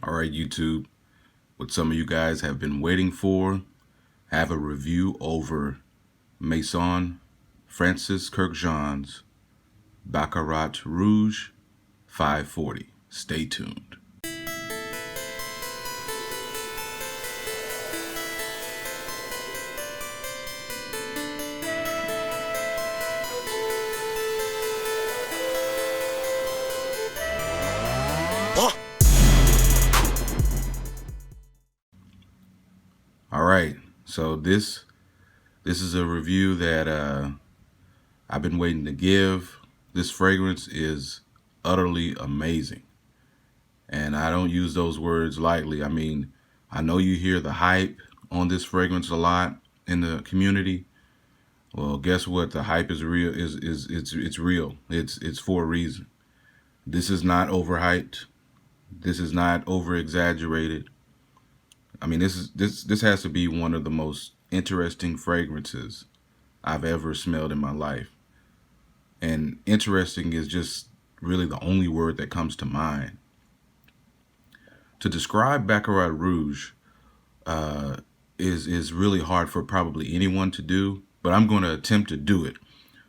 All right, YouTube, what some of you guys have been waiting for, have a review over Maison Francis Kurkdjian's Baccarat Rouge 540. Stay tuned. All right, so this is a review that I've been waiting to give. This fragrance is utterly amazing. And I don't use those words lightly. I mean, I know you hear the hype on this fragrance a lot in the community. Well, guess what? The hype is real. It's real. It's for a reason. This is not overhyped. This is not over exaggerated. I mean, this has to be one of the most interesting fragrances I've ever smelled in my life. And interesting is just really the only word that comes to mind. To describe Baccarat Rouge is really hard for probably anyone to do, but I'm going to attempt to do it.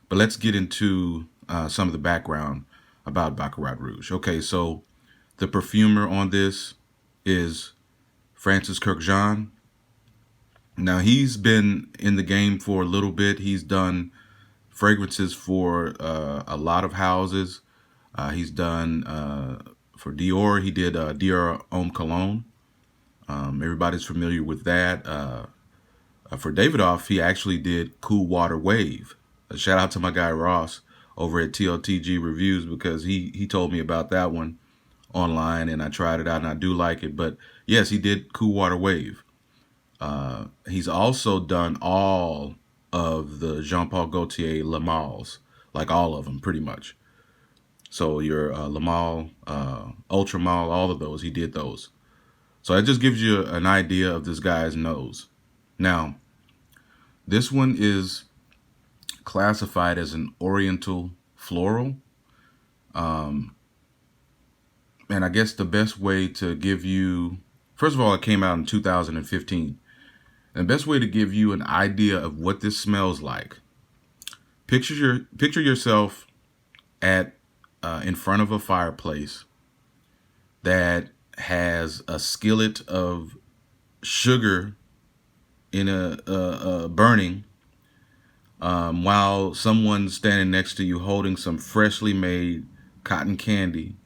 But let's get into some of the background about Baccarat Rouge. Okay, so the perfumer on this is Francis Kurkdjian. Now, he's been in the game for a little bit. He's done fragrances for a lot of houses. He's done for Dior. He did Dior Homme Cologne. Everybody's familiar with that. For Davidoff, he actually did Cool Water Wave. A shout out to my guy Ross over at TLTG Reviews, because he told me about that one online, and I tried it out and I do like it. But yes, he did Cool Water Wave. He's also done all of the Jean-Paul Gaultier Le Mals, like all of them pretty much. So your Le Mal, Ultra Mal, all of those, he did those. So that just gives you an idea of this guy's nose. Now, this one is classified as an Oriental floral. And I guess the best way to give you, first of all, it came out in 2015. And the best way to give you an idea of what this smells like, picture yourself at in front of a fireplace that has a skillet of sugar in a burning, while someone's standing next to you holding some freshly made cotton candy,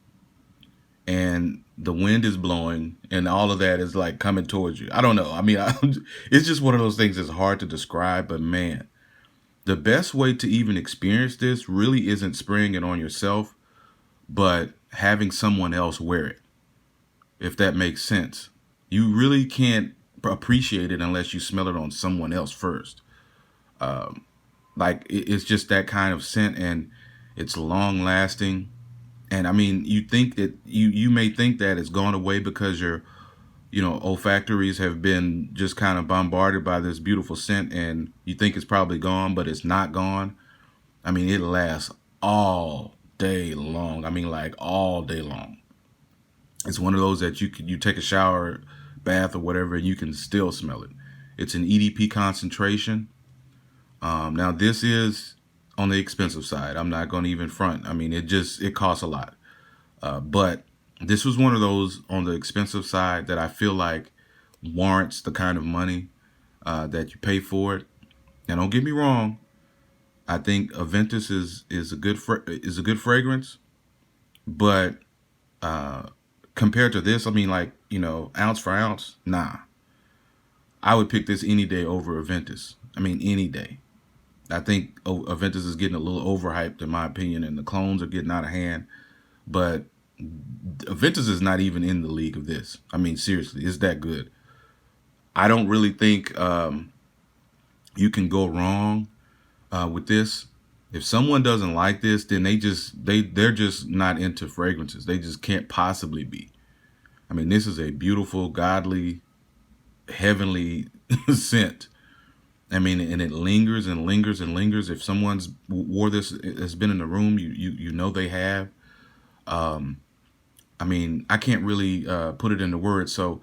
and the wind is blowing and all of that is like coming towards you. I don't know. I mean, it's just one of those things that's hard to describe, but man, the best way to even experience this really isn't spraying it on yourself, but having someone else wear it, if that makes sense. You really can't appreciate it unless you smell it on someone else first. Like it's just that kind of scent, and it's long lasting. And I mean, you think that you may think that it's gone away because your, olfactories have been just kind of bombarded by this beautiful scent, and you think it's probably gone, but it's not gone. I mean, it lasts all day long. I mean, like all day long. It's one of those that you take a shower, bath, or whatever, and you can still smell it. It's an EDP concentration. Now this is on the expensive side. I'm not going to even front. I mean, it costs a lot. But this was one of those on the expensive side that I feel like warrants the kind of money that you pay for it. Now, don't get me wrong. I think Aventus is a good fragrance, but compared to this, I mean, like, ounce for ounce, nah. I would pick this any day over Aventus. I mean, any day. I think Aventus is getting a little overhyped, in my opinion, and the clones are getting out of hand. But Aventus is not even in the league of this. I mean, seriously, it's that good. I don't really think you can go wrong with this. If someone doesn't like this, then they're just not into fragrances. They just can't possibly be. I mean, this is a beautiful, godly, heavenly scent. I mean, and it lingers and lingers and lingers. If someone's wore this, has been in the room, you know they have. I mean, I can't really put it into words. So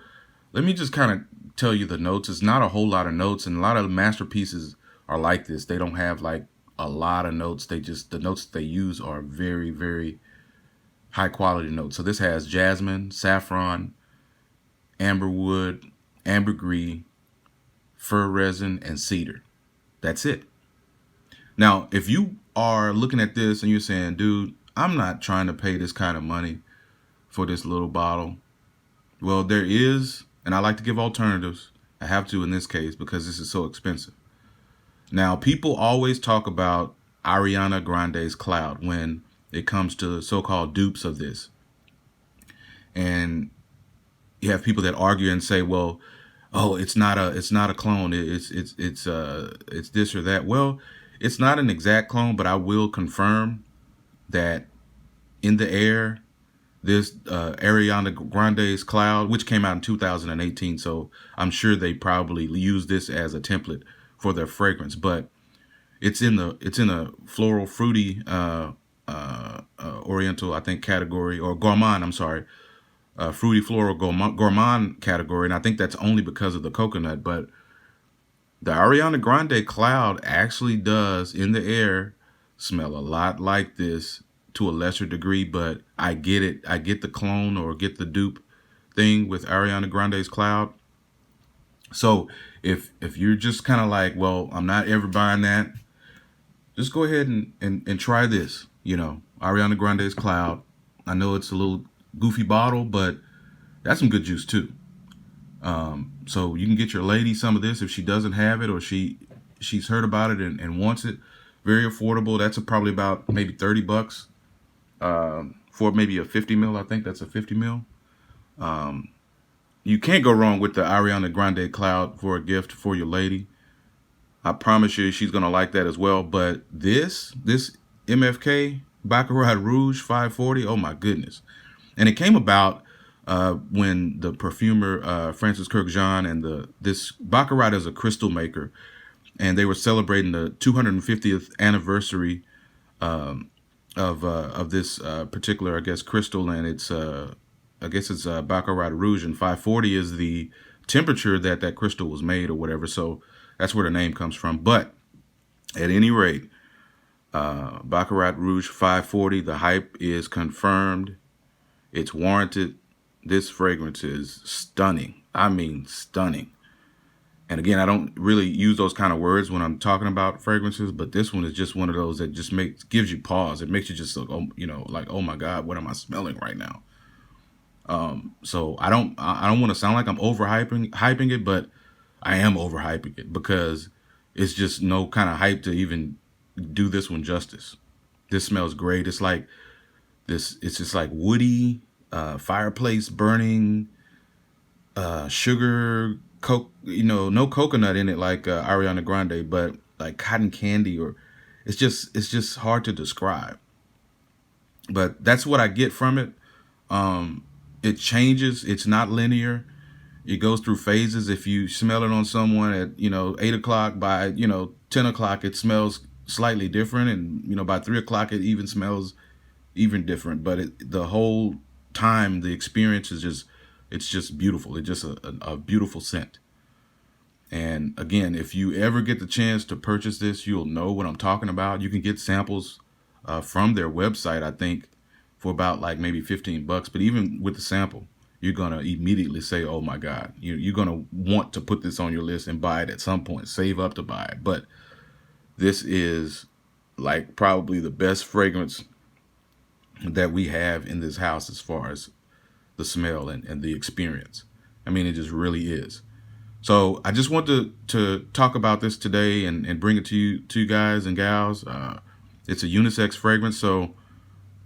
let me just kind of tell you the notes. It's not a whole lot of notes, and a lot of masterpieces are like this. They don't have like a lot of notes. The notes they use are very, very high quality notes. So this has jasmine, saffron, amberwood, ambergris, fir resin, and cedar. That's it. Now, if you are looking at this and you're saying, dude, I'm not trying to pay this kind of money for this little bottle. Well, there is, and I like to give alternatives. I have to in this case because this is so expensive. Now, people always talk about Ariana Grande's Cloud when it comes to so-called dupes of this. And you have people that argue and say, well, oh, it's not a clone. It's this or that. Well, it's not an exact clone, but I will confirm that in the air, this Ariana Grande's Cloud, which came out in 2018, so I'm sure they probably used this as a template for their fragrance. But it's in a floral, fruity, Oriental, I think, category, or gourmand. I'm sorry, fruity floral gourmand category, and I think that's only because of the coconut. But the Ariana Grande Cloud actually does, in the air, smell a lot like this to a lesser degree, but I get it. I get the clone or get the dupe thing with Ariana Grande's Cloud. So if you're just kind of like, well, I'm not ever buying that, just go ahead and try this. You know, Ariana Grande's Cloud. I know it's a little goofy bottle, but that's some good juice too. So you can get your lady some of this if she doesn't have it or she's heard about it and wants it. Very affordable. That's probably about maybe $30 for maybe a 50 mil. I think that's a 50 mil. You can't go wrong with the Ariana Grande Cloud for a gift for your lady. I promise you she's gonna like that as well. But this MFK Baccarat Rouge 540, oh my goodness. And it came about when the perfumer Francis Kurkdjian and this Baccarat is a crystal maker, and they were celebrating the 250th anniversary of this particular, I guess, crystal, and it's Baccarat Rouge, and 540 is the temperature that crystal was made or whatever. So that's where the name comes from. But at any rate, Baccarat Rouge 540, the hype is confirmed. It's warranted. This fragrance is stunning. I mean, stunning. And again, I don't really use those kind of words when I'm talking about fragrances, but this one is just one of those that just gives you pause. It makes you just look, like, oh my God, what am I smelling right now? So I don't want to sound like I'm hyping it, but I am overhyping it because it's just no kind of hype to even do this one justice. This smells great. It's like this. It's just like woody, fireplace burning, sugar, coke. No coconut in it like Ariana Grande, but like cotton candy, or it's just hard to describe. But that's what I get from it. It changes. It's not linear. It goes through phases. If you smell it on someone at 8 o'clock, by 10 o'clock it smells slightly different, and by 3 o'clock it even smells even different. But the whole time the experience is just beautiful. It's just a beautiful scent. And again, if you ever get the chance to purchase this, you'll know what I'm talking about. You can get samples from their website, I think, for about like maybe $15. But even with the sample, you're gonna immediately say, oh my God, you're gonna want to put this on your list and buy it at some point, save up to buy it. But this is like probably the best fragrance that we have in this house as far as the smell and the experience. I mean, it just really is. So I just want to talk about this today and bring it to you guys and gals. It's a unisex fragrance, so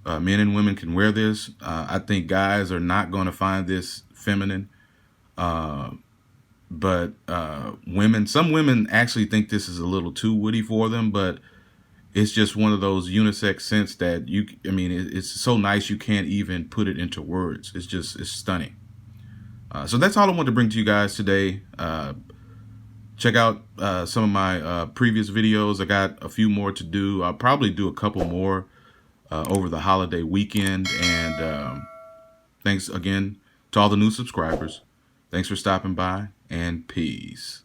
men and women can wear this. I think guys are not going to find this feminine, but some women actually think this is a little too woody for them. But it's just one of those unisex scents that it's so nice you can't even put it into words. It's stunning. So that's all I want to bring to you guys today. Check out some of my previous videos. I got a few more to do. I'll probably do a couple more over the holiday weekend, and Thanks again to all the new subscribers. Thanks for stopping by, and peace.